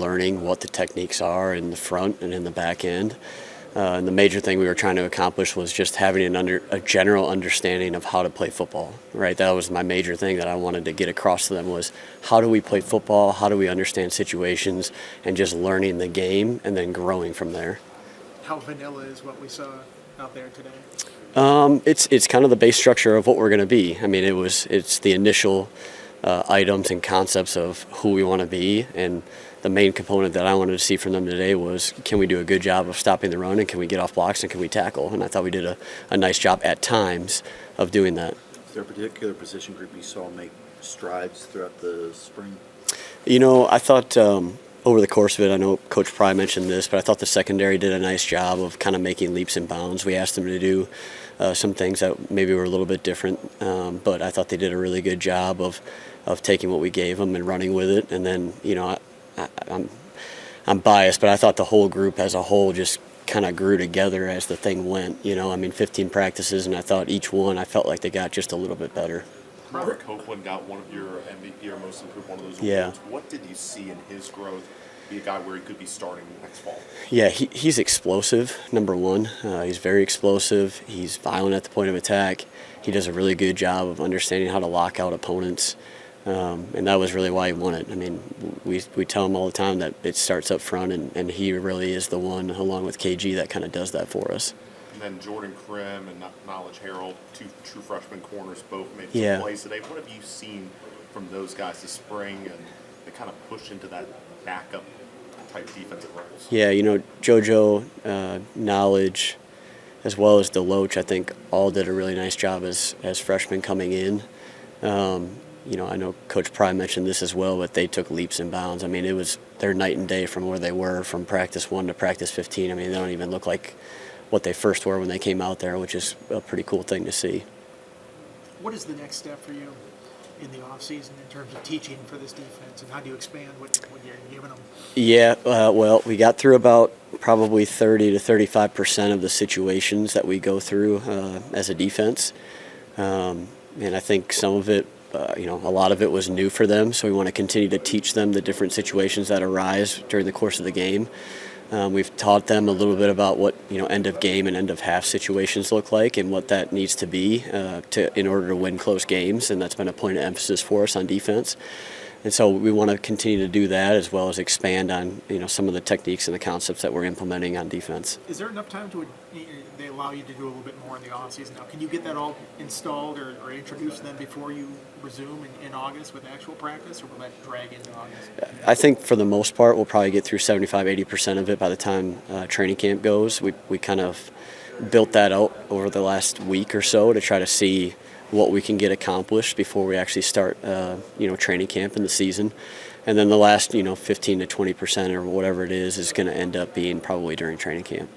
learning what the techniques are in the front and in the back end. And the major thing we were trying to accomplish was just having a general understanding of how to play football, right? That was my major thing that I wanted to get across to them was how do we play football, how do we understand situations, and just learning the game and then growing from there. How vanilla is what we saw out there today? It's kind of the base structure of what we're going to be. I mean, it's the initial items and concepts of who we want to be, and the main component that I wanted to see from them today was can we do a good job of stopping the run, and can we get off blocks, and can we tackle? And I thought we did a nice job at times of doing that. Is there a particular position group you saw make strides throughout the spring? You know, I thought over the course of it, I know Coach Pry mentioned this, but I thought the secondary did a nice job of kind of making leaps and bounds. We asked them to do some things that maybe were a little bit different, but I thought they did a really good job of taking what we gave them and running with it. And then, you know, I'm biased, but I thought the whole group as a whole just kind of grew together as the thing went. You know, I mean, 15 practices, and I thought each one, I felt like they got just a little bit better. Robert Copeland got one of your MVP or most improved, one of those awards. Yeah. What did you see in his growth? Be a guy where he could be starting next fall. Yeah, he's explosive, number one. He's very explosive. He's violent at the point of attack. He does a really good job of understanding how to lock out opponents. And that was really why he won it. I mean, we tell him all the time that it starts up front, and he really is the one, along with KG, that kind of does that for us. And then Jordan Krim and Knowledge Harold, two true freshman corners, both made some plays today. What have you seen from those guys this spring, and they kind of push into that backup type defensive roles? Yeah, you know, JoJo, Knowledge, as well as Deloach, I think all did a really nice job as freshmen coming in. You know, I know Coach Pry mentioned this as well, but they took leaps and bounds. I mean, it was their night and day from where they were from practice 1 to practice 15. I mean, they don't even look like what they first were when they came out there, which is a pretty cool thing to see. What is the next step for you in the offseason in terms of teaching for this defense, and how do you expand what you're giving them? Yeah, well, we got through about probably 30 to 35% of the situations that we go through as a defense. And I think some of it, you know, a lot of it was new for them, so we want to continue to teach them the different situations that arise during the course of the game. We've taught them a little bit about what, you know, end of game and end of half situations look like and what that needs to be in order to win close games, and that's been a point of emphasis for us on defense. And so we want to continue to do that, as well as expand on, you know, some of the techniques and the concepts that we're implementing on defense. Is there enough time to they allow you to do a little bit more in the offseason now? Can you get that all installed or introduced to them before you resume in August with actual practice, or will that drag into August? I think for the most part we'll probably get through 75-80% of it by the time training camp goes. We kind of built that out over the last week or so to try to see what we can get accomplished before we actually start, you know, training camp in the season. And then the last, you know, 15 to 20% or whatever it is going to end up being probably during training camp.